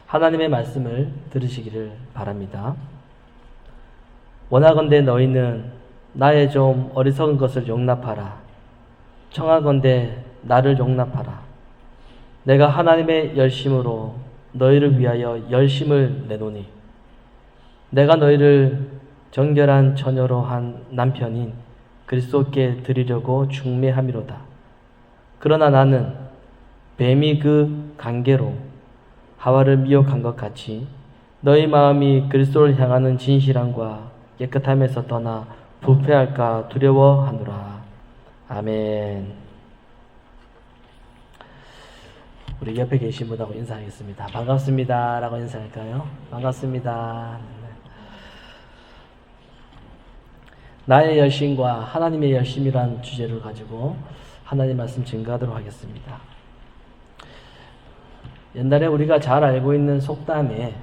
하나님의 말씀을 들으시기를 바랍니다. 원하건대 너희는 나의 좀 어리석은 것을 용납하라. 청하건대 나를 용납하라. 내가 하나님의 열심으로 너희를 위하여 열심을 내노니 내가 너희를 정결한 처녀로 한 남편인 그리스도께 드리려고 중매함이로다. 그러나 나는 뱀이 그 관계로 하와를 미혹한 것 같이 너희 마음이 그리스도를 향하는 진실함과 깨끗함에서 떠나 부패할까 두려워하노라. 아멘. 우리 옆에 계신 분하고 인사하겠습니다. 반갑습니다 라고 인사할까요? 반갑습니다. 나의 열심과 하나님의 열심이란 주제를 가지고 하나님 말씀 증거하도록 하겠습니다. 옛날에 우리가 잘 알고 있는 속담에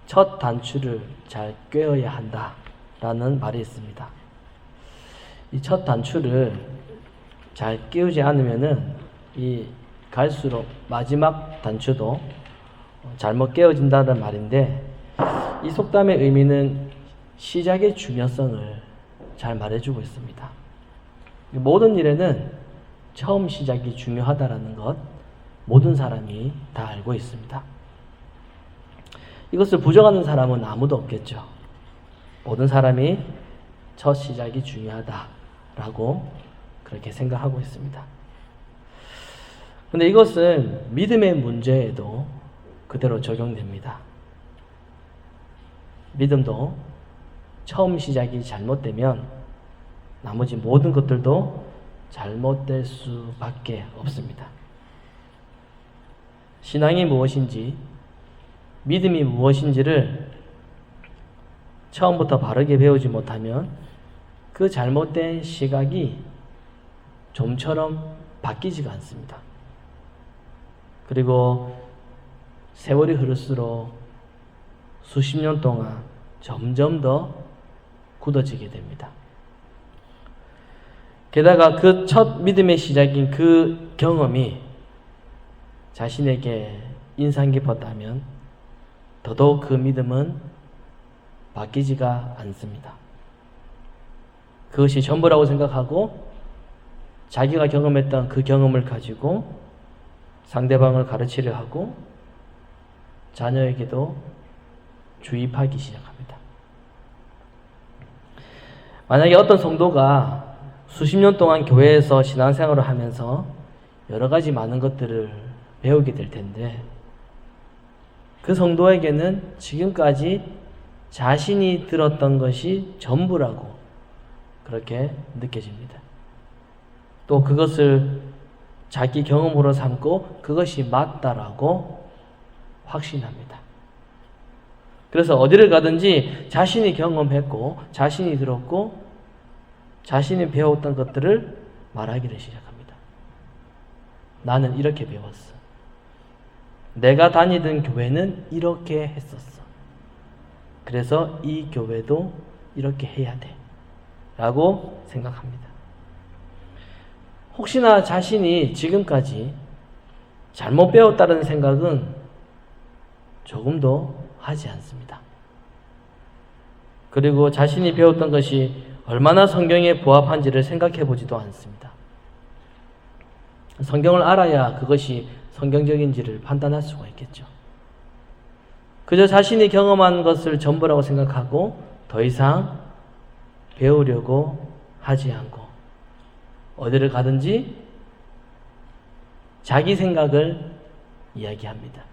첫 단추를 잘 꿰어야 한다 라는 말이 있습니다. 이 첫 단추를 잘 끼우지 않으면은 이 갈수록 마지막 단추도 잘못 깨어진다는 말인데, 이 속담의 의미는 시작의 중요성을 잘 말해주고 있습니다. 모든 일에는 처음 시작이 중요하다라는 것 모든 사람이 다 알고 있습니다. 이것을 부정하는 사람은 아무도 없겠죠. 모든 사람이 첫 시작이 중요하다라고 그렇게 생각하고 있습니다. 그런데 이것은 믿음의 문제에도 그대로 적용됩니다. 믿음도 처음 시작이 잘못되면 나머지 모든 것들도 잘못될 수밖에 없습니다. 신앙이 무엇인지, 믿음이 무엇인지를 처음부터 바르게 배우지 못하면 그 잘못된 시각이 좀처럼 바뀌지가 않습니다. 그리고 세월이 흐를수록 수십 년 동안 점점 더 굳어지게 됩니다. 게다가 그 첫 믿음의 시작인 그 경험이 자신에게 인상 깊었다면 더더욱 그 믿음은 바뀌지가 않습니다. 그것이 전부라고 생각하고 자기가 경험했던 그 경험을 가지고 상대방을 가르치려 하고 자녀에게도 주입하기 시작합니다. 만약에 어떤 성도가 수십 년 동안 교회에서 신앙생활을 하면서 여러 가지 많은 것들을 배우게 될 텐데, 그 성도에게는 지금까지 자신이 들었던 것이 전부라고 그렇게 느껴집니다. 또 그것을 자기 경험으로 삼고 그것이 맞다라고 확신합니다. 그래서 어디를 가든지 자신이 경험했고 자신이 들었고 자신이 배웠던 것들을 말하기를 시작합니다. 나는 이렇게 배웠어. 내가 다니던 교회는 이렇게 했었어. 그래서 이 교회도 이렇게 해야 돼 라고 생각합니다. 혹시나 자신이 지금까지 잘못 배웠다는 생각은 조금도 하지 않습니다. 그리고 자신이 배웠던 것이 얼마나 성경에 부합한지를 생각해 보지도 않습니다. 성경을 알아야 그것이 성경적인지를 판단할 수가 있겠죠. 그저 자신이 경험한 것을 전부라고 생각하고 더 이상 배우려고 하지 않고 어디를 가든지 자기 생각을 이야기합니다.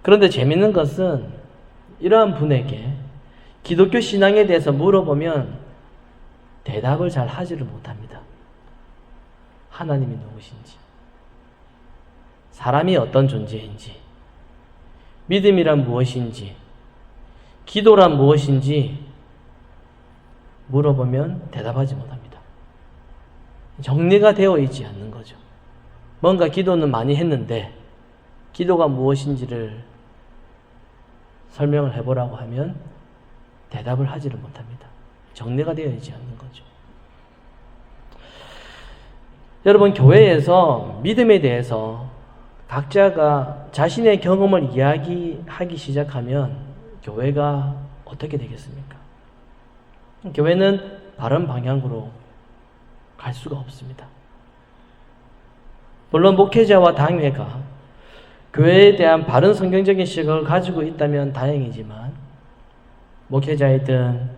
그런데 재밌는 것은 이러한 분에게 기독교 신앙에 대해서 물어보면 대답을 잘 하지를 못합니다. 하나님이 누구신지, 사람이 어떤 존재인지, 믿음이란 무엇인지, 기도란 무엇인지 물어보면 대답하지 못합니다. 정리가 되어 있지 않는 거죠. 뭔가 기도는 많이 했는데 기도가 무엇인지를 설명을 해보라고 하면 대답을 하지를 못합니다. 정리가 되어 있지 않는 거죠. 여러분, 교회에서 믿음에 대해서 각자가 자신의 경험을 이야기하기 시작하면 교회가 어떻게 되겠습니까? 교회는 바른 방향으로 갈 수가 없습니다. 물론 목회자와 당회가 교회에 대한 바른 성경적인 시각을 가지고 있다면 다행이지만 목회자이든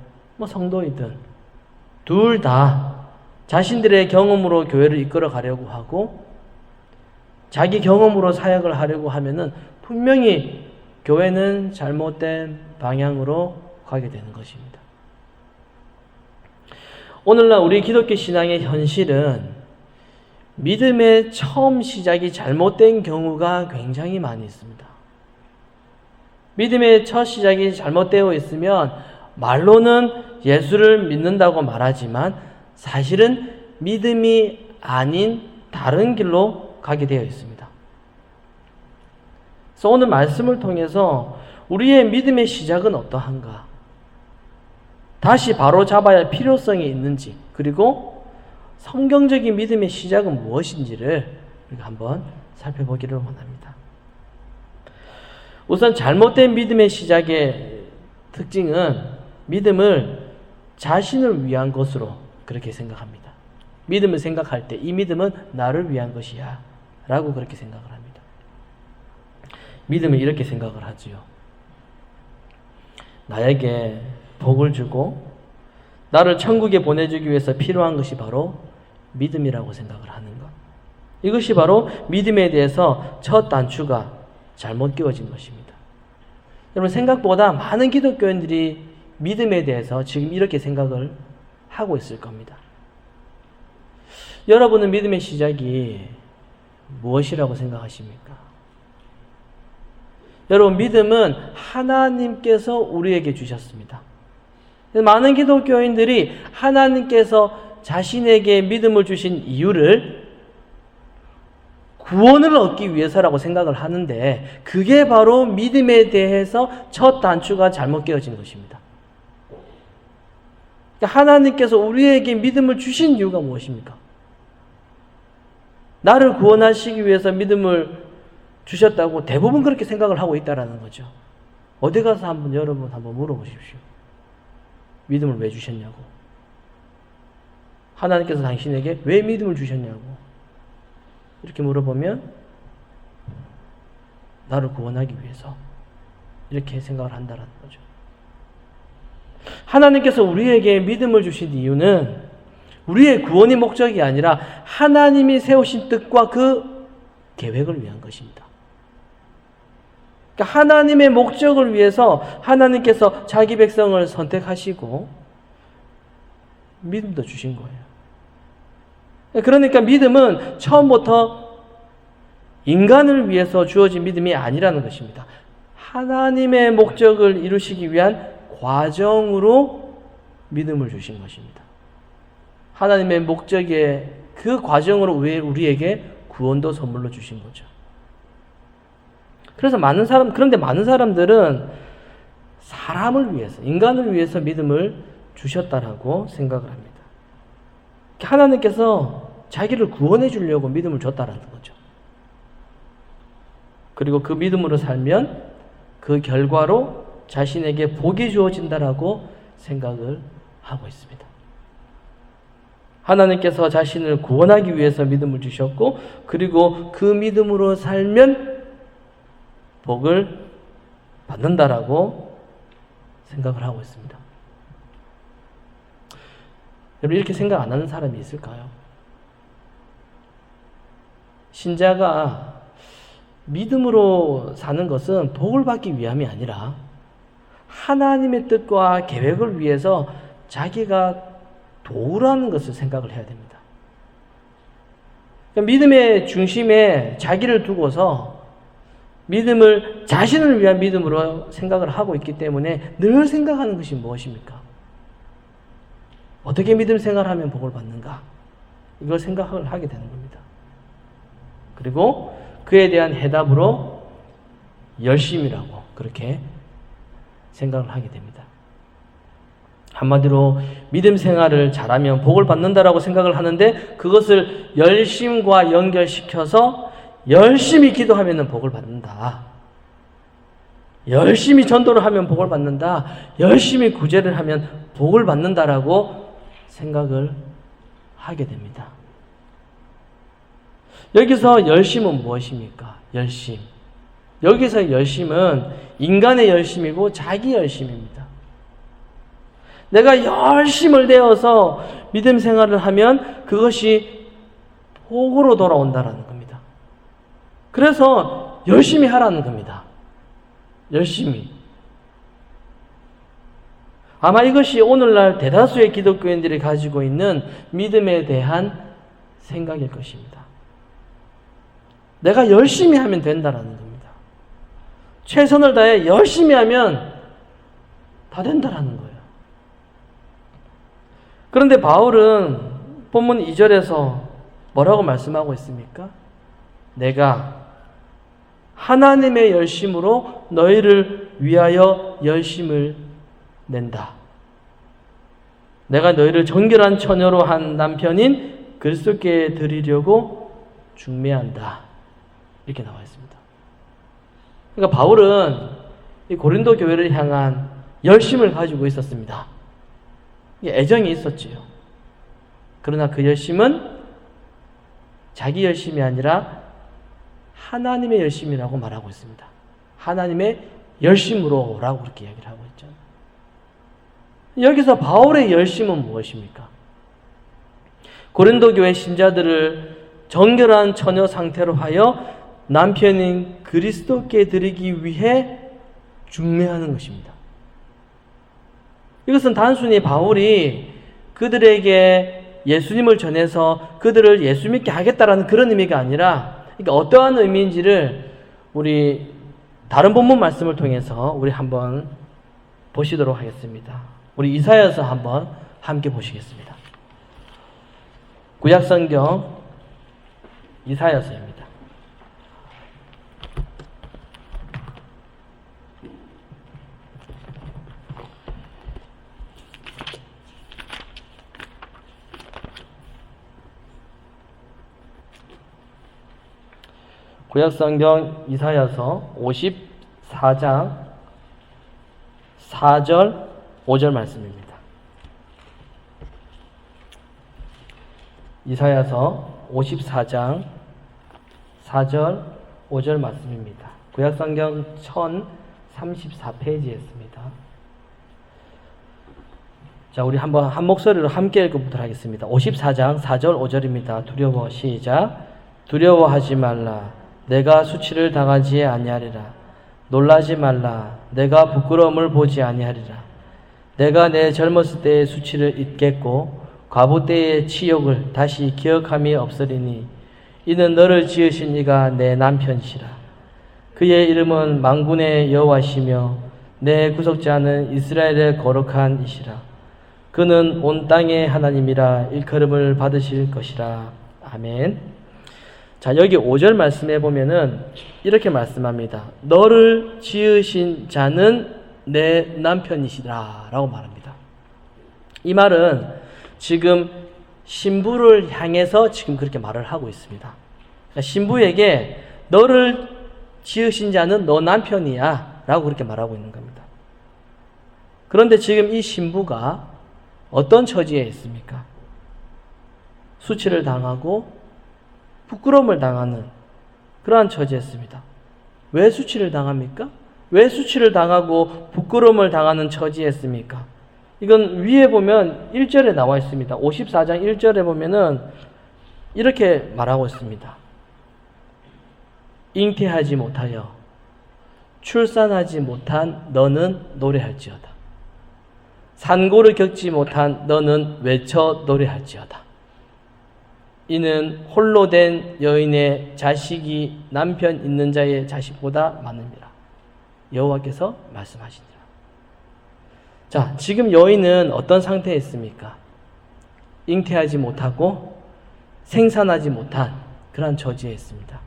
성도이든 둘 다 자신들의 경험으로 교회를 이끌어 가려고 하고 자기 경험으로 사역을 하려고 하면은 분명히 교회는 잘못된 방향으로 가게 되는 것입니다. 오늘날 우리 기독교 신앙의 현실은 믿음의 처음 시작이 잘못된 경우가 굉장히 많이 있습니다. 믿음의 첫 시작이 잘못되어 있으면 말로는 예수를 믿는다고 말하지만 사실은 믿음이 아닌 다른 길로 가게 되어 있습니다. 그래서 오늘 말씀을 통해서 우리의 믿음의 시작은 어떠한가? 다시 바로 잡아야 할 필요성이 있는지, 그리고 성경적인 믿음의 시작은 무엇인지를 한번 살펴보기를 원합니다. 우선 잘못된 믿음의 시작의 특징은 믿음을 자신을 위한 것으로 그렇게 생각합니다. 믿음을 생각할 때 이 믿음은 나를 위한 것이야 라고 그렇게 생각을 합니다. 믿음은 이렇게 생각을 하지요. 나에게 복을 주고 나를 천국에 보내주기 위해서 필요한 것이 바로 믿음이라고 생각을 하는 것. 이것이 바로 믿음에 대해서 첫 단추가 잘못 끼워진 것입니다. 여러분, 생각보다 많은 기독교인들이 믿음에 대해서 지금 이렇게 생각을 하고 있을 겁니다. 여러분은 믿음의 시작이 무엇이라고 생각하십니까? 여러분, 믿음은 하나님께서 우리에게 주셨습니다. 많은 기독교인들이 하나님께서 자신에게 믿음을 주신 이유를 구원을 얻기 위해서라고 생각을 하는데 그게 바로 믿음에 대해서 첫 단추가 잘못 끼워진 것입니다. 하나님께서 우리에게 믿음을 주신 이유가 무엇입니까? 나를 구원하시기 위해서 믿음을 주셨다고 대부분 그렇게 생각을 하고 있다는 거죠. 어디 가서 여러분 한번 물어보십시오. 믿음을 왜 주셨냐고. 하나님께서 당신에게 왜 믿음을 주셨냐고. 이렇게 물어보면 나를 구원하기 위해서 이렇게 생각을 한다는 거죠. 하나님께서 우리에게 믿음을 주신 이유는 우리의 구원의 목적이 아니라 하나님이 세우신 뜻과 그 계획을 위한 것입니다. 그러니까 하나님의 목적을 위해서 하나님께서 자기 백성을 선택하시고 믿음도 주신 거예요. 그러니까 믿음은 처음부터 인간을 위해서 주어진 믿음이 아니라는 것입니다. 하나님의 목적을 이루시기 위한 과정으로 믿음을 주신 것입니다. 하나님의 목적의 그 과정으로 우리에게 구원도 선물로 주신 거죠. 그런데 많은 사람들은 사람을 위해서, 인간을 위해서 믿음을 주셨다라고 생각을 합니다. 하나님께서 자기를 구원해 주려고 믿음을 줬다라는 거죠. 그리고 그 믿음으로 살면 그 결과로 자신에게 복이 주어진다라고 생각을 하고 있습니다. 하나님께서 자신을 구원하기 위해서 믿음을 주셨고 그리고 그 믿음으로 살면 복을 받는다라고 생각을 하고 있습니다. 여러분, 이렇게 생각 안 하는 사람이 있을까요? 신자가 믿음으로 사는 것은 복을 받기 위함이 아니라 하나님의 뜻과 계획을 위해서 자기가 도우라는 것을 생각을 해야 됩니다. 그러니까 믿음의 중심에 자기를 두고서 믿음을 자신을 위한 믿음으로 생각을 하고 있기 때문에 늘 생각하는 것이 무엇입니까? 어떻게 믿음 생활하면 복을 받는가? 이걸 생각을 하게 되는 겁니다. 그리고 그에 대한 해답으로 열심이라고 그렇게 생각을 하게 됩니다. 한마디로 믿음 생활을 잘하면 복을 받는다라고 생각을 하는데 그것을 열심과 연결시켜서 열심히 기도하면 복을 받는다. 열심히 전도를 하면 복을 받는다. 열심히 구제를 하면 복을 받는다라고 생각을 하게 됩니다. 여기서 열심은 무엇입니까? 열심. 여기서 열심은 인간의 열심이고 자기 열심입니다. 내가 열심을 내어서 믿음 생활을 하면 그것이 복으로 돌아온다는 겁니다. 그래서 열심히 하라는 겁니다. 열심히. 아마 이것이 오늘날 대다수의 기독교인들이 가지고 있는 믿음에 대한 생각일 것입니다. 내가 열심히 하면 된다는 겁니다. 최선을 다해 열심히 하면 다 된다는 거예요. 그런데 바울은 본문 2절에서 뭐라고 말씀하고 있습니까? 내가 하나님의 열심으로 너희를 위하여 열심을 낸다. 내가 너희를 정결한 처녀로 한 남편인 그리스도께 드리려고 중매한다. 이렇게 나와 있습니다. 그러니까 바울은 이 고린도 교회를 향한 열심을 가지고 있었습니다. 애정이 있었지요. 그러나 그 열심은 자기 열심이 아니라 하나님의 열심이라고 말하고 있습니다. 하나님의 열심으로라고 그렇게 이야기를 하고 있죠. 여기서 바울의 열심은 무엇입니까? 고린도 교회 신자들을 정결한 처녀 상태로 하여 남편인 그리스도께 드리기 위해 중매하는 것입니다. 이것은 단순히 바울이 그들에게 예수님을 전해서 그들을 예수 믿게 하겠다라는 그런 의미가 아니라, 그러니까 어떠한 의미인지를 우리 다른 본문 말씀을 통해서 우리 한번 보시도록 하겠습니다. 우리 이사야서 한번 함께 보시겠습니다. 구약성경 이사야서입니다. 구약성경 이사야서 54장 4절 5절 말씀입니다. 이사야서 54장 4절 5절 말씀입니다. 구약성경 1034페이지에 있습니다. 자, 우리 한번 한 목소리로 함께 읽어보도록 하겠습니다. 54장 4절 5절입니다. 두려워 시작. 두려워하지 말라. 내가 수치를 당하지 아니하리라. 놀라지 말라. 내가 부끄러움을 보지 아니하리라. 내가 내 젊었을 때의 수치를 잊겠고 과부 때의 치욕을 다시 기억함이 없으리니 이는 너를 지으신 이가 내 남편이시라. 그의 이름은 만군의 여호와시며 내 구속자는 이스라엘의 거룩한 이시라. 그는 온 땅의 하나님이라 일컬음을 받으실 것이라. 아멘. 자, 여기 5절 말씀해 보면은 이렇게 말씀합니다. 너를 지으신 자는 내 남편이시라 라고 말합니다. 이 말은 지금 신부를 향해서 지금 그렇게 말을 하고 있습니다. 그러니까 신부에게 너를 지으신 자는 너 남편이야 라고 그렇게 말하고 있는 겁니다. 그런데 지금 이 신부가 어떤 처지에 있습니까? 수치를 당하고 부끄러움을 당하는 그러한 처지에 있습니다. 왜 수치를 당합니까? 왜 수치를 당하고 부끄러움을 당하는 처지에 있습니까? 이건 위에 보면 1절에 나와 있습니다. 54장 1절에 보면은 이렇게 말하고 있습니다. 잉태하지 못하여 출산하지 못한 너는 노래할지어다. 산고를 겪지 못한 너는 외쳐 노래할지어다. 이는 홀로 된 여인의 자식이 남편 있는 자의 자식보다 많음이라. 여호와께서 말씀하시니라. 자, 지금 여인은 어떤 상태에 있습니까? 잉태하지 못하고 생산하지 못한 그런 처지에 있습니다.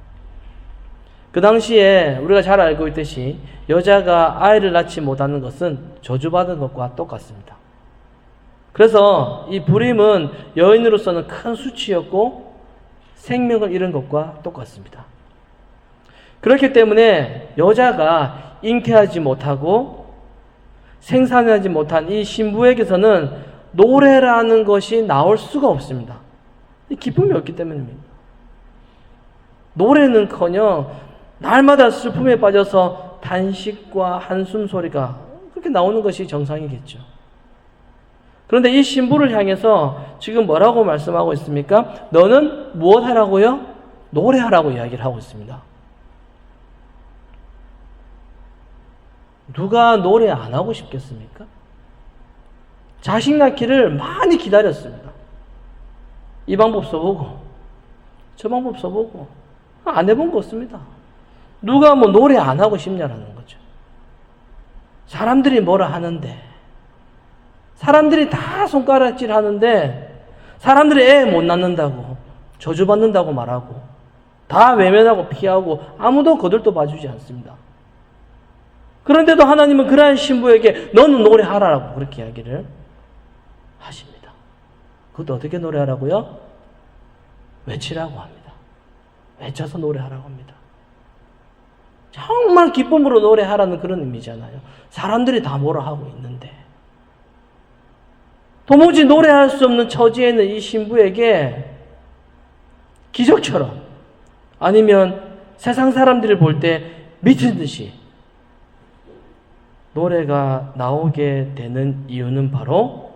그 당시에 우리가 잘 알고 있듯이 여자가 아이를 낳지 못하는 것은 저주받은 것과 똑같습니다. 그래서 이 불임은 여인으로서는 큰 수치였고 생명을 잃은 것과 똑같습니다. 그렇기 때문에 여자가 잉태하지 못하고 생산하지 못한 이 신부에게서는 노래라는 것이 나올 수가 없습니다. 기쁨이 없기 때문입니다. 노래는커녕 날마다 슬픔에 빠져서 단식과 한숨 소리가 그렇게 나오는 것이 정상이겠죠. 그런데 이 신부를 향해서 지금 뭐라고 말씀하고 있습니까? 너는 무엇 하라고요? 노래하라고 이야기를 하고 있습니다. 누가 노래 안 하고 싶겠습니까? 자식 낳기를 많이 기다렸습니다. 이 방법 써보고 저 방법 써보고 안 해본 거 없습니다. 누가 뭐 노래 안 하고 싶냐라는 거죠. 사람들이 뭐라 하는데, 사람들이 다 손가락질 하는데, 사람들이 애 못 낳는다고 저주받는다고 말하고 다 외면하고 피하고 아무도 거들떠 봐주지 않습니다. 그런데도 하나님은 그러한 신부에게 너는 노래하라고 그렇게 이야기를 하십니다. 그것도 어떻게 노래하라고요? 외치라고 합니다. 외쳐서 노래하라고 합니다. 정말 기쁨으로 노래하라는 그런 의미잖아요. 사람들이 다 뭐라 하고 있는데 도무지 노래할 수 없는 처지에 있는 이 신부에게 기적처럼 아니면 세상 사람들이 볼 때 미친 듯이 노래가 나오게 되는 이유는 바로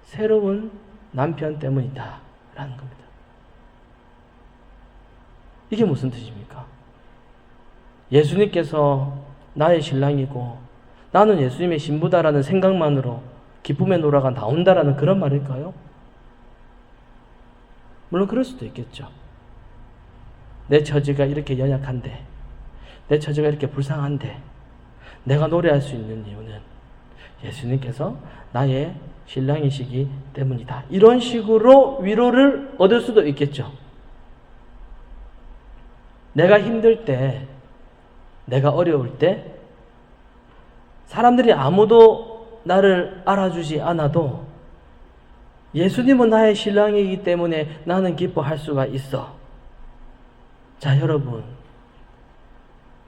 새로운 남편 때문이다 라는 겁니다. 이게 무슨 뜻입니까? 예수님께서 나의 신랑이고 나는 예수님의 신부다라는 생각만으로 기쁨의 노래가 나온다라는 그런 말일까요? 물론 그럴 수도 있겠죠. 내 처지가 이렇게 연약한데, 내 처지가 이렇게 불쌍한데 내가 노래할 수 있는 이유는 예수님께서 나의 신랑이시기 때문이다. 이런 식으로 위로를 얻을 수도 있겠죠. 내가 힘들 때, 내가 어려울 때 사람들이 아무도 나를 알아주지 않아도 예수님은 나의 신랑이기 때문에 나는 기뻐할 수가 있어. 자, 여러분,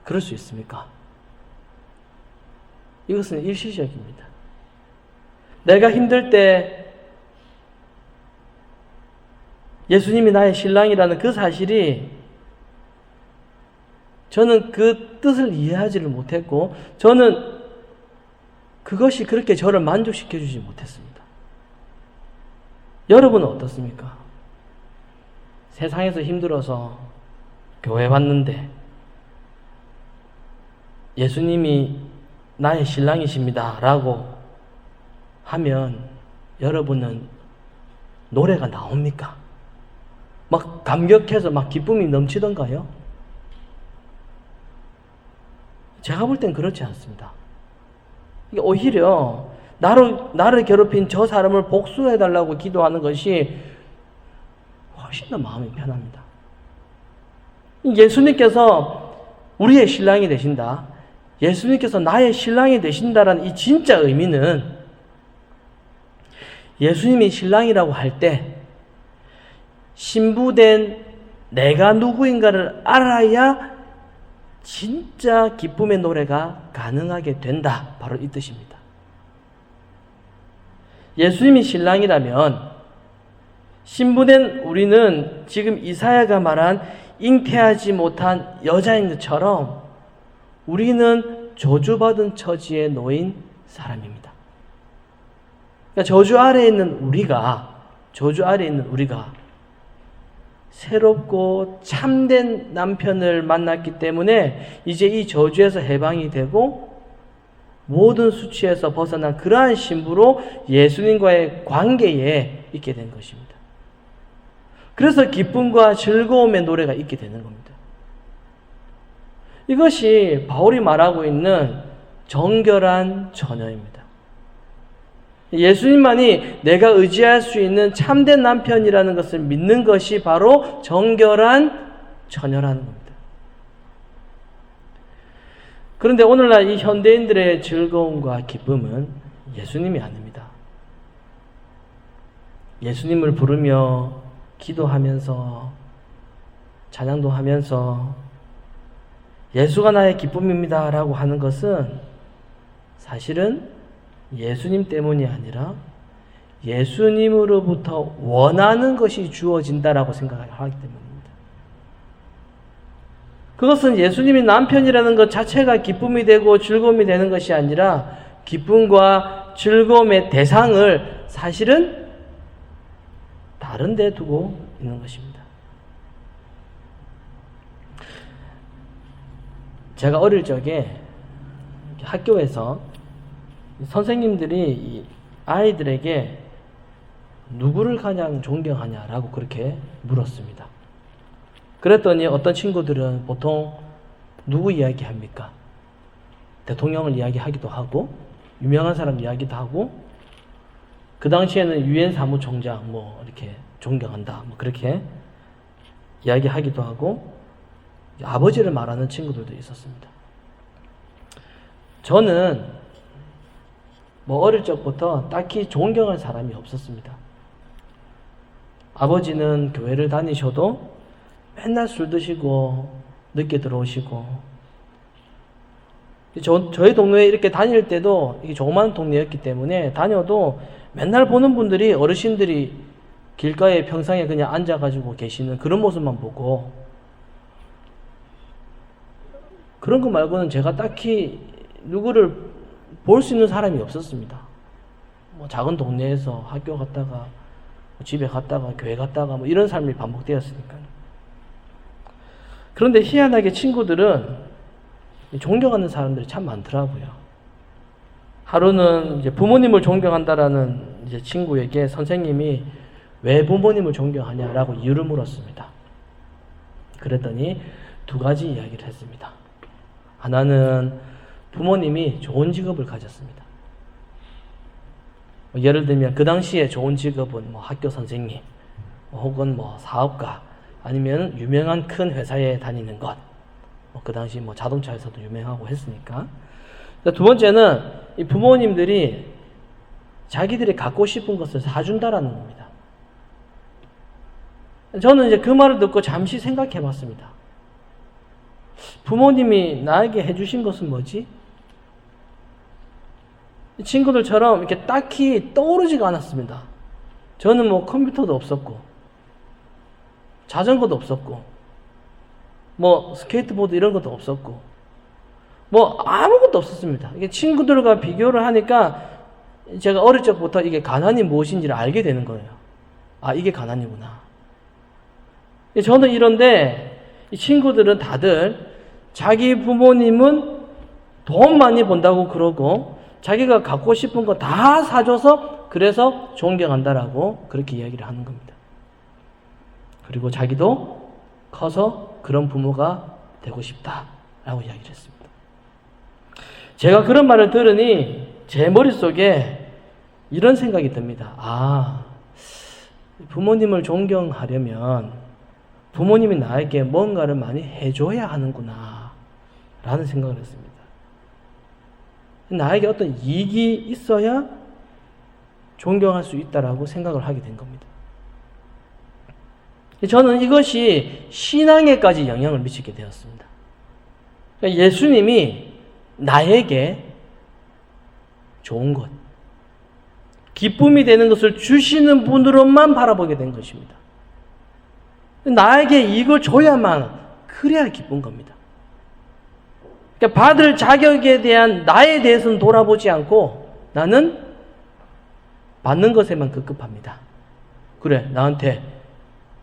그럴 수 있습니까? 이것은 일시적입니다. 내가 힘들 때 예수님이 나의 신랑이라는 그 사실이 저는 그 뜻을 이해하지를 못했고 저는 그것이 그렇게 저를 만족시켜 주지 못했습니다. 여러분은 어떻습니까? 세상에서 힘들어서 교회 왔는데 예수님이 나의 신랑이십니다 라고 하면 여러분은 노래가 나옵니까? 막 감격해서 막 기쁨이 넘치던가요? 제가 볼 땐 그렇지 않습니다. 오히려 나를 괴롭힌 저 사람을 복수해달라고 기도하는 것이 훨씬 더 마음이 편합니다. 예수님께서 우리의 신랑이 되신다. 예수님께서 나의 신랑이 되신다라는 이 진짜 의미는 예수님이 신랑이라고 할 때 신부된 내가 누구인가를 알아야 진짜 기쁨의 노래가 가능하게 된다. 바로 이 뜻입니다. 예수님이 신랑이라면 신부된 우리는 지금 이사야가 말한 잉태하지 못한 여자인 것처럼 우리는 저주받은 처지에 놓인 사람입니다. 그러니까 저주 아래에 있는 우리가 새롭고 참된 남편을 만났기 때문에 이제 이 저주에서 해방이 되고 모든 수치에서 벗어난 그러한 신부로 예수님과의 관계에 있게 된 것입니다. 그래서 기쁨과 즐거움의 노래가 있게 되는 겁니다. 이것이 바울이 말하고 있는 정결한 처녀입니다. 예수님만이 내가 의지할 수 있는 참된 남편이라는 것을 믿는 것이 바로 정결한 처녀라는 겁니다. 그런데 오늘날 이 현대인들의 즐거움과 기쁨은 예수님이 아닙니다. 예수님을 부르며 기도하면서 찬양도 하면서 예수가 나의 기쁨입니다 라고 하는 것은 사실은 예수님 때문이 아니라 예수님으로부터 원하는 것이 주어진다라고 생각하기 때문입니다. 그것은 예수님이 남편이라는 것 자체가 기쁨이 되고 즐거움이 되는 것이 아니라 기쁨과 즐거움의 대상을 사실은 다른 데 두고 있는 것입니다. 제가 어릴 적에 학교에서 선생님들이 아이들에게 누구를 가장 존경하냐라고 그렇게 물었습니다. 그랬더니 어떤 친구들은 보통 누구 이야기합니까? 대통령을 이야기하기도 하고 유명한 사람 이야기도 하고 그 당시에는 유엔 사무총장 뭐 이렇게 존경한다 뭐 그렇게 이야기하기도 하고 아버지를 말하는 친구들도 있었습니다. 저는 뭐 어릴 적부터 딱히 존경할 사람이 없었습니다. 아버지는 교회를 다니셔도 맨날 술 드시고 늦게 들어오시고 저희 동네에 이렇게 다닐 때도 이게 조그마한 동네였기 때문에 다녀도 맨날 보는 분들이 어르신들이 길가에 평상에 그냥 앉아가지고 계시는 그런 모습만 보고 그런 거 말고는 제가 딱히 누구를 볼 수 있는 사람이 없었습니다. 뭐 작은 동네에서 학교 갔다가 집에 갔다가 교회 갔다가 뭐 이런 삶이 반복되었으니까요. 그런데 희한하게 친구들은 존경하는 사람들이 참 많더라고요. 하루는 이제 부모님을 존경한다라는 이제 친구에게 선생님이 왜 부모님을 존경하냐라고 이유를 물었습니다. 그랬더니 두 가지 이야기를 했습니다. 하나는 부모님이 좋은 직업을 가졌습니다. 예를 들면 그 당시에 좋은 직업은 뭐 학교 선생님 혹은 뭐 사업가 아니면 유명한 큰 회사에 다니는 것. 그 당시 뭐 자동차에서도 유명하고 했으니까. 두 번째는 이 부모님들이 자기들이 갖고 싶은 것을 사준다라는 겁니다. 저는 이제 그 말을 듣고 잠시 생각해 봤습니다. 부모님이 나에게 해주신 것은 뭐지? 친구들처럼 이렇게 딱히 떠오르지가 않았습니다. 저는 뭐 컴퓨터도 없었고, 자전거도 없었고, 뭐 스케이트보드 이런 것도 없었고, 뭐 아무것도 없었습니다. 이게 친구들과 비교를 하니까 제가 어릴 적부터 이게 가난이 무엇인지를 알게 되는 거예요. 아, 이게 가난이구나. 저는 이런데 이 친구들은 다들 자기 부모님은 돈 많이 번다고 그러고 자기가 갖고 싶은 거 다 사줘서 그래서 존경한다라고 그렇게 이야기를 하는 겁니다. 그리고 자기도 커서 그런 부모가 되고 싶다라고 이야기를 했습니다. 제가 그런 말을 들으니 제 머릿속에 이런 생각이 듭니다. 아, 부모님을 존경하려면 부모님이 나에게 뭔가를 많이 해줘야 하는구나 라는 생각을 했습니다. 나에게 어떤 이익이 있어야 존경할 수 있다라고 생각을 하게 된 겁니다. 저는 이것이 신앙에까지 영향을 미치게 되었습니다. 예수님이 나에게 좋은 것, 기쁨이 되는 것을 주시는 분으로만 바라보게 된 것입니다. 나에게 이걸 줘야만 그래야 기쁜 겁니다. 그러니까 받을 자격에 대한 나에 대해서는 돌아보지 않고 나는 받는 것에만 급급합니다. 그래, 나한테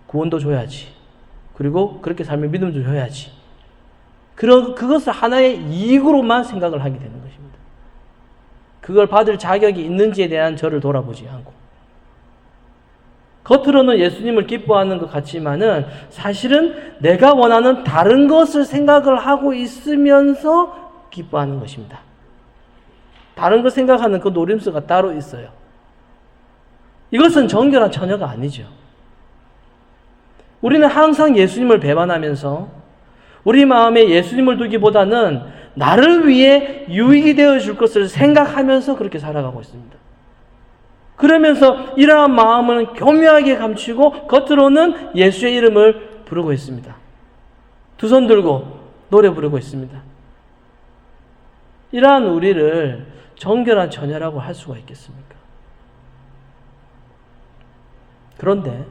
구원도 줘야지. 그리고 그렇게 살면 믿음도 줘야지. 그것을 하나의 이익으로만 생각을 하게 되는 것입니다. 그걸 받을 자격이 있는지에 대한 저를 돌아보지 않고. 겉으로는 예수님을 기뻐하는 것 같지만은 사실은 내가 원하는 다른 것을 생각을 하고 있으면서 기뻐하는 것입니다. 다른 것 생각하는 그 노림수가 따로 있어요. 이것은 정결한 처녀가 아니죠. 우리는 항상 예수님을 배반하면서 우리 마음에 예수님을 두기보다는 나를 위해 유익이 되어줄 것을 생각하면서 그렇게 살아가고 있습니다. 그러면서 이러한 마음은 교묘하게 감추고 겉으로는 예수의 이름을 부르고 있습니다. 두 손 들고 노래 부르고 있습니다. 이러한 우리를 정결한 처녀라고 할 수가 있겠습니까? 그런데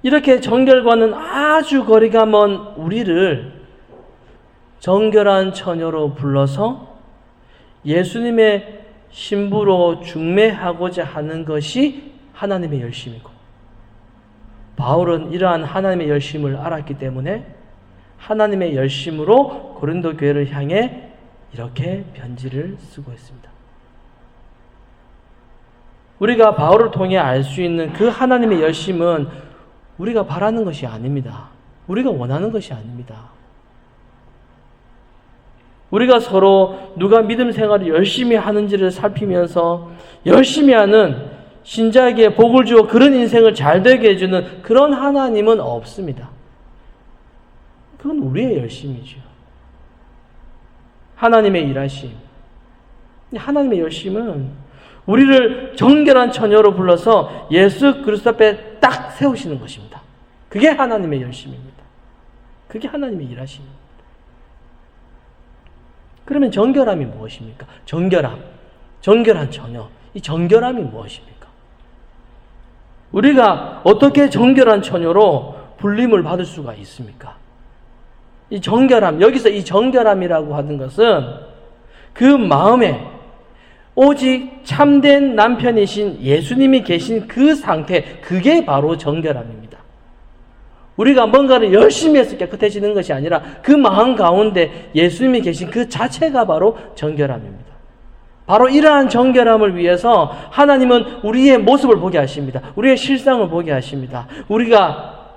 이렇게 정결과는 아주 거리가 먼 우리를 정결한 처녀로 불러서 예수님의 신부로 중매하고자 하는 것이 하나님의 열심이고, 바울은 이러한 하나님의 열심을 알았기 때문에 하나님의 열심으로 고린도 교회를 향해 이렇게 편지를 쓰고 있습니다. 우리가 바울을 통해 알 수 있는 그 하나님의 열심은 우리가 바라는 것이 아닙니다. 우리가 원하는 것이 아닙니다. 우리가 서로 누가 믿음 생활을 열심히 하는지를 살피면서 열심히 하는 신자에게 복을 주어 그런 인생을 잘 되게 해주는 그런 하나님은 없습니다. 그건 우리의 열심이죠. 하나님의 일하심. 하나님의 열심은 우리를 정결한 처녀로 불러서 예수 그리스도 앞에 딱 세우시는 것입니다. 그게 하나님의 열심입니다. 그게 하나님의 일하심입니다. 그러면 정결함이 무엇입니까? 정결한 처녀. 이 정결함이 무엇입니까? 우리가 어떻게 정결한 처녀로 불림을 받을 수가 있습니까? 이 정결함, 여기서 이 정결함이라고 하는 것은 그 마음에 오직 참된 남편이신 예수님이 계신 그 상태, 그게 바로 정결함입니다. 우리가 뭔가를 열심히 해서 깨끗해지는 것이 아니라 그 마음 가운데 예수님이 계신 그 자체가 바로 정결함입니다. 바로 이러한 정결함을 위해서 하나님은 우리의 모습을 보게 하십니다. 우리의 실상을 보게 하십니다. 우리가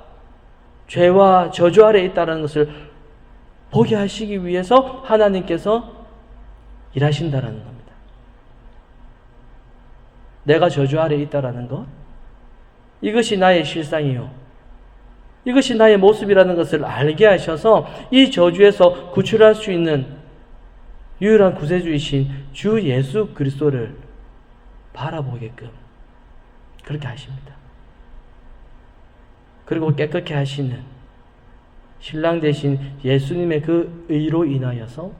죄와 저주 아래에 있다는 것을 보게 하시기 위해서 하나님께서 일하신다는 겁니다. 내가 저주 아래에 있다는 것, 이것이 나의 실상이요, 이것이 나의 모습이라는 것을 알게 하셔서 이 저주에서 구출할 수 있는 유일한 구세주이신 주 예수 그리스도를 바라보게끔 그렇게 하십니다. 그리고 깨끗게 하시는 신랑 되신 예수님의 그 의로 인하여서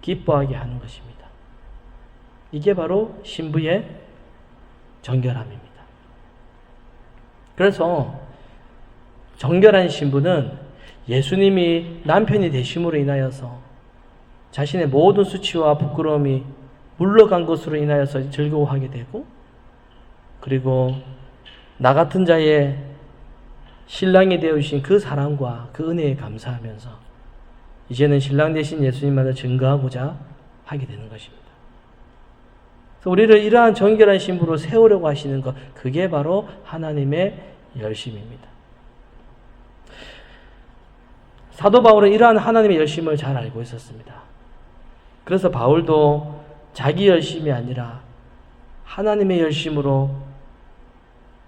기뻐하게 하는 것입니다. 이게 바로 신부의 정결함입니다. 그래서 정결한 신부는 예수님이 남편이 되심으로 인하여서 자신의 모든 수치와 부끄러움이 물러간 것으로 인하여서 즐거워하게 되고, 그리고 나 같은 자의 신랑이 되어주신 그 사랑과 그 은혜에 감사하면서 이제는 신랑 되신 예수님만을 증거하고자 하게 되는 것입니다. 그래서 우리를 이러한 정결한 신부로 세우려고 하시는 것, 그게 바로 하나님의 열심입니다. 사도 바울은 이러한 하나님의 열심을 잘 알고 있었습니다. 그래서 바울도 자기 열심이 아니라 하나님의 열심으로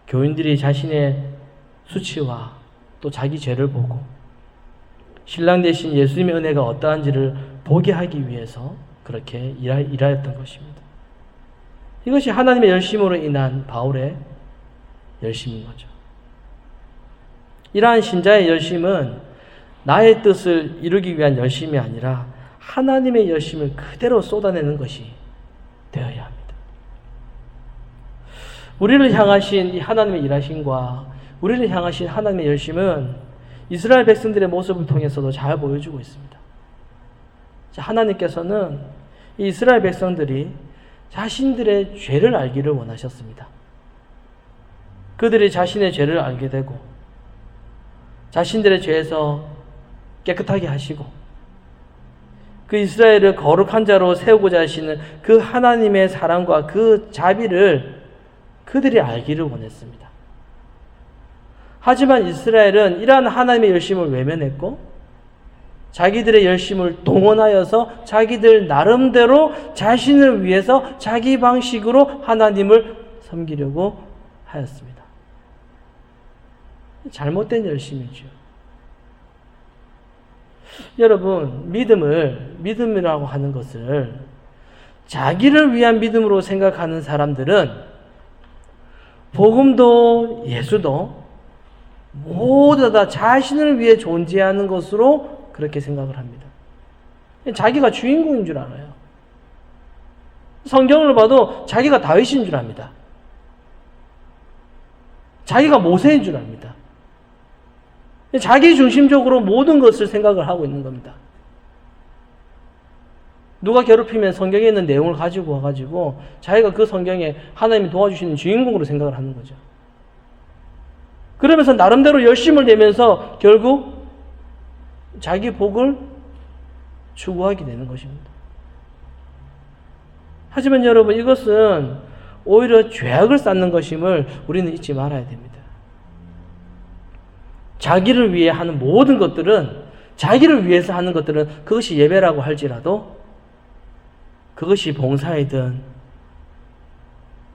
교인들이 자신의 수치와 또 자기 죄를 보고 신랑 되신 예수님의 은혜가 어떠한지를 보게 하기 위해서 그렇게 일하였던 것입니다. 이것이 하나님의 열심으로 인한 바울의 열심인 거죠. 이러한 신자의 열심은 나의 뜻을 이루기 위한 열심이 아니라 하나님의 열심을 그대로 쏟아내는 것이 되어야 합니다. 우리를 향하신 이 하나님의 일하심과 우리를 향하신 하나님의 열심은 이스라엘 백성들의 모습을 통해서도 잘 보여주고 있습니다. 하나님께서는 이 이스라엘 백성들이 자신들의 죄를 알기를 원하셨습니다. 그들이 자신의 죄를 알게 되고 자신들의 죄에서 깨끗하게 하시고 그 이스라엘을 거룩한 자로 세우고자 하시는 그 하나님의 사랑과 그 자비를 그들이 알기를 원했습니다. 하지만 이스라엘은 이러한 하나님의 열심을 외면했고 자기들의 열심을 동원하여서 자기들 나름대로 자신을 위해서 자기 방식으로 하나님을 섬기려고 하였습니다. 잘못된 열심이죠. 여러분, 믿음이라고 하는 것을 자기를 위한 믿음으로 생각하는 사람들은 복음도 예수도 모두 다 자신을 위해 존재하는 것으로 그렇게 생각을 합니다. 자기가 주인공인 줄 알아요. 성경을 봐도 자기가 다윗인 줄 압니다. 자기가 모세인 줄 압니다. 자기 중심적으로 모든 것을 생각을 하고 있는 겁니다. 누가 괴롭히면 성경에 있는 내용을 가지고 와가지고 자기가 그 성경에 하나님이 도와주시는 주인공으로 생각을 하는 거죠. 그러면서 나름대로 열심을 내면서 결국 자기 복을 추구하게 되는 것입니다. 하지만 여러분, 이것은 오히려 죄악을 쌓는 것임을 우리는 잊지 말아야 됩니다. 자기를 위해 하는 모든 것들은, 자기를 위해서 하는 것들은 그것이 예배라고 할지라도, 그것이 봉사이든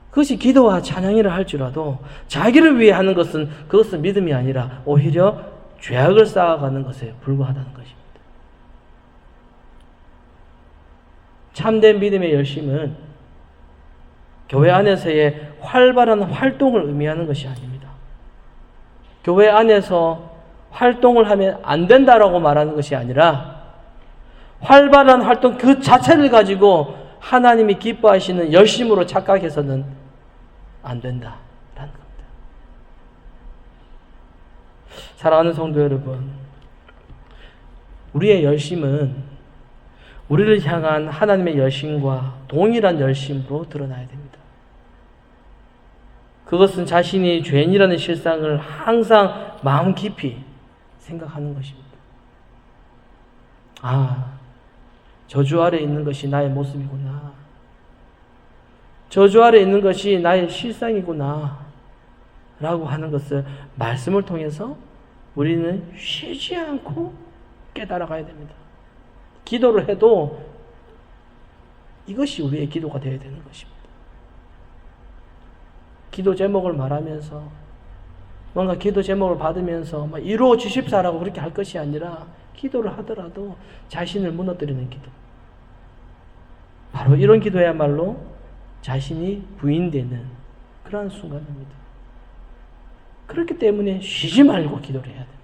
그것이 기도와 찬양이라 할지라도 자기를 위해 하는 것은 그것은 믿음이 아니라 오히려 죄악을 쌓아가는 것에 불과하다는 것입니다. 참된 믿음의 열심은 교회 안에서의 활발한 활동을 의미하는 것이 아닙니다. 교회 안에서 활동을 하면 안 된다라고 말하는 것이 아니라 활발한 활동 그 자체를 가지고 하나님이 기뻐하시는 열심으로 착각해서는 안 된다라는 겁니다. 사랑하는 성도 여러분, 우리의 열심은 우리를 향한 하나님의 열심과 동일한 열심으로 드러나야 됩니다. 그것은 자신이 죄인이라는 실상을 항상 마음 깊이 생각하는 것입니다. 저주 아래 있는 것이 나의 모습이구나. 저주 아래 있는 것이 나의 실상이구나. 라고 하는 것을 말씀을 통해서 우리는 쉬지 않고 깨달아가야 됩니다. 기도를 해도 이것이 우리의 기도가 되어야 되는 것입니다. 기도 제목을 말하면서 뭔가 기도 제목을 받으면서 이루어 주십사라고 그렇게 할 것이 아니라 기도를 하더라도 자신을 무너뜨리는 기도. 바로 이런 기도야말로 자신이 부인되는 그러한 순간입니다. 그렇기 때문에 쉬지 말고 기도를 해야 됩니다.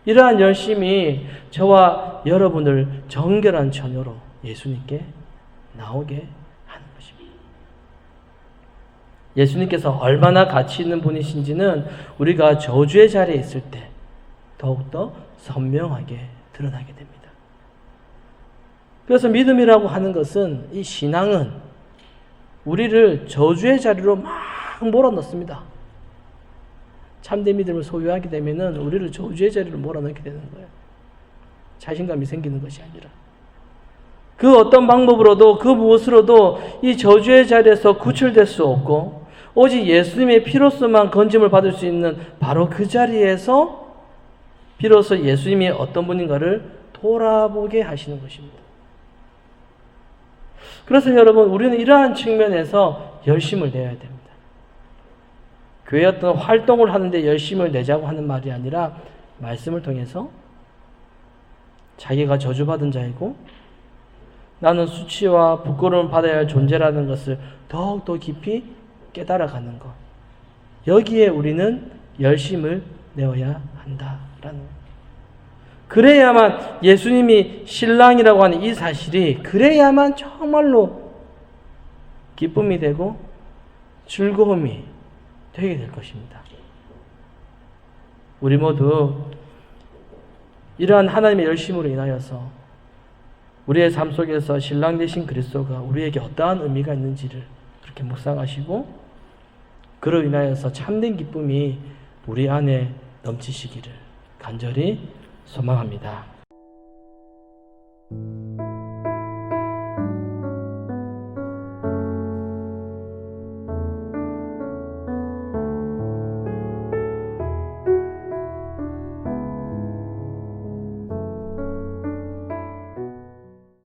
이러한 열심이 저와 여러분을 정결한 처녀로 예수님께 나오게 하는 것입니다. 예수님께서 얼마나 가치 있는 분이신지는 우리가 저주의 자리에 있을 때 더욱더 선명하게 드러나게 됩니다. 그래서 믿음이라고 하는 것은, 이 신앙은 우리를 저주의 자리로 막 몰아넣습니다. 참된 믿음을 소유하게 되면은 우리를 저주의 자리로 몰아넣게 되는 거예요. 자신감이 생기는 것이 아니라. 그 어떤 방법으로도 그 무엇으로도 이 저주의 자리에서 구출될 수 없고 오직 예수님의 피로서만 건짐을 받을 수 있는 바로 그 자리에서 비로소 예수님이 어떤 분인가를 돌아보게 하시는 것입니다. 그래서 여러분, 우리는 이러한 측면에서 열심을 내야 됩니다. 교회 어떤 활동을 하는데 열심을 내자고 하는 말이 아니라 말씀을 통해서 자기가 저주받은 자이고 나는 수치와 부끄러움을 받아야 할 존재라는 것을 더욱더 깊이 깨달아가는 것. 여기에 우리는 열심을 내어야 한다라는 것. 그래야만 예수님이 신랑이라고 하는 이 사실이 그래야만 정말로 기쁨이 되고 즐거움이 되게 될 것입니다. 우리 모두 이러한 하나님의 열심으로 인하여서 우리의 삶 속에서 신랑 되신 그리스도가 우리에게 어떠한 의미가 있는지를 그렇게 묵상하시고 그로 인하여서 참된 기쁨이 우리 안에 넘치시기를 간절히 소망합니다.